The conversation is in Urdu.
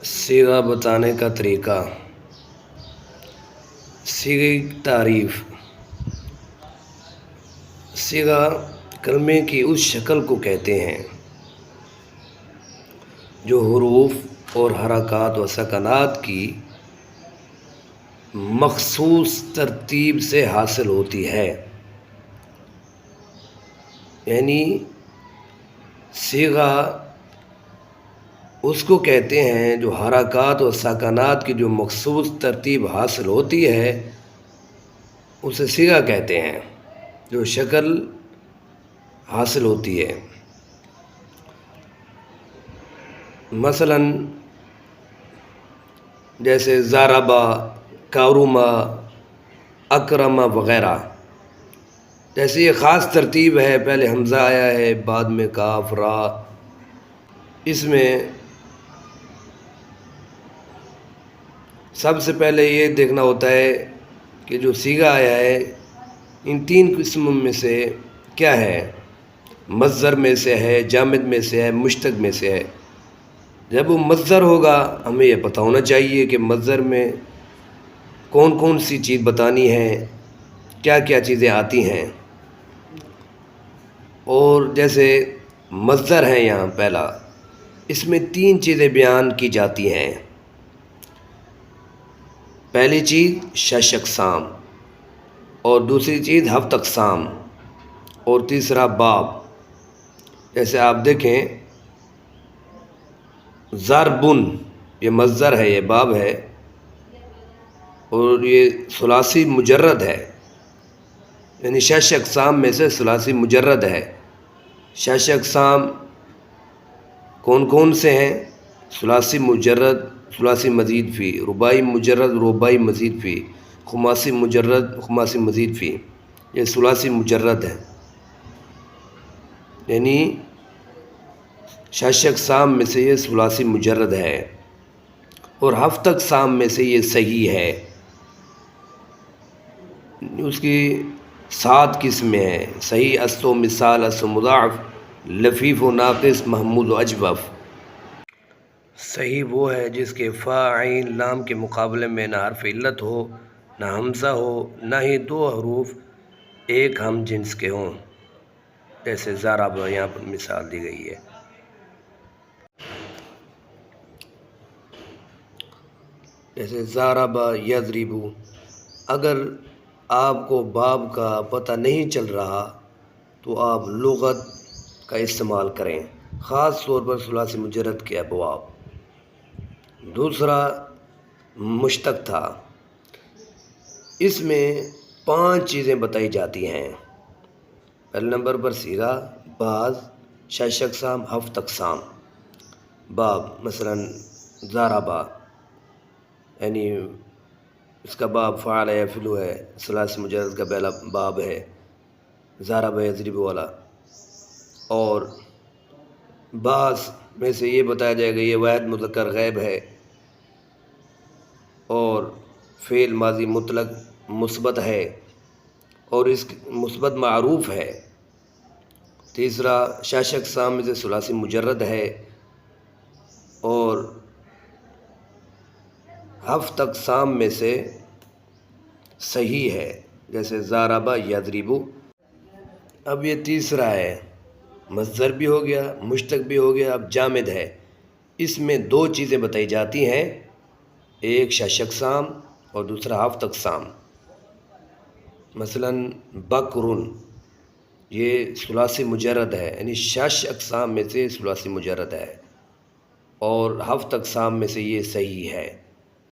صیغہ بتانے کا طریقہ۔ صیغے کی تعریف۔ صیغہ کلمے کی اس شکل کو کہتے ہیں جو حروف اور حرکات و سکنات کی مخصوص ترتیب سے حاصل ہوتی ہے۔ یعنی صیغہ اس کو کہتے ہیں جو حرکات و سکنات کی جو مخصوص ترتیب حاصل ہوتی ہے اسے صیغہ کہتے ہیں، جو شکل حاصل ہوتی ہے۔ مثلاً جیسے ضربہ، کرما، اکرما وغیرہ، جیسے یہ خاص ترتیب ہے، پہلے حمزہ آیا ہے بعد میں کاف را۔ اس میں سب سے پہلے یہ دیکھنا ہوتا ہے کہ جو صیغہ آیا ہے ان تین قسموں میں سے کیا ہے، مصدر میں سے ہے، جامد میں سے ہے، مشتق میں سے ہے۔ جب وہ مصدر ہوگا ہمیں یہ پتہ ہونا چاہیے کہ مصدر میں کون کون سی چیز بتانی ہے، کیا کیا چیزیں آتی ہیں۔ اور جیسے مصدر ہے یہاں پہلا، اس میں تین چیزیں بیان کی جاتی ہیں۔ پہلی چیز 6 اقسام، اور دوسری چیز 7 اقسام، اور تیسرا باب۔ جیسے آپ دیکھیں ضربن، یہ مصدر ہے، یہ باب ہے، اور یہ ثلاثی مجرد ہے، یعنی 6 اقسام میں سے ثلاثی مجرد ہے۔ 6 اقسام کون کون سے ہیں؟ ثلاثی مجرد، ثلاثی مزید فی، رباعی مجرد، رباعی مزید فی، خماسی مجرد، خماسی مزید فی، یہ ثلاثی مجرد ہے۔ یعنی 6 اقسام میں سے یہ ثلاثی مجرد ہے، اور 7 اقسام میں سے یہ صحیح ہے۔ اس کی 7 قسمیں ہیں: صحیح، اصل و مثال، اصل و مضاعف، لفیف و ناقص، محمود و اجوف۔ صحیح وہ ہے جس کے فا عین لام کے مقابلے میں نہ حرف علت ہو، نہ حمزہ ہو، نہ ہی 2 حروف ایک ہم جنس کے ہوں، جیسے ضربہ یہاں پر مثال دی گئی ہے۔ جیسے ضربہ یضرب۔ اگر آپ کو باب کا پتہ نہیں چل رہا تو آپ لغت کا استعمال کریں، خاص طور پر ثلاثی مجرد کے ابواب۔ دوسرا مشتق تھا، اس میں 5 چیزیں بتائی جاتی ہیں۔ پہلے نمبر پر صیغہ، بعض، 6 اقسام، 7 اقسام۔ باب مثلاً ضربہ، یعنی اس کا باب فعل یفعل ہے، ثلاثی مجرد کا پہلا باب ہے ضربہ یضرب والا۔ اور بعض میں سے یہ بتایا جائے گا یہ واحد مذکر غائب ہے، اور فعل ماضی مطلق مثبت ہے، اور اس مثبت معروف ہے۔ تیسرا 6 اقسام میں سے ثلاثی مجرد ہے، اور 7 اقسام میں سے صحیح ہے، جیسے ضربہ یضرب۔ اب یہ تیسرا ہے، مصدر بھی ہو گیا، مشتق بھی ہو گیا، اب جامد ہے۔ اس میں 2 چیزیں بتائی جاتی ہیں، ایک 6 اقسام اور دوسرا 7 اقسام۔ مثلاً بکرن، یہ ثلاثی مجرد ہے، یعنی 6 اقسام میں سے ثلاثی مجرد ہے، اور 7 اقسام میں سے یہ صحیح ہے۔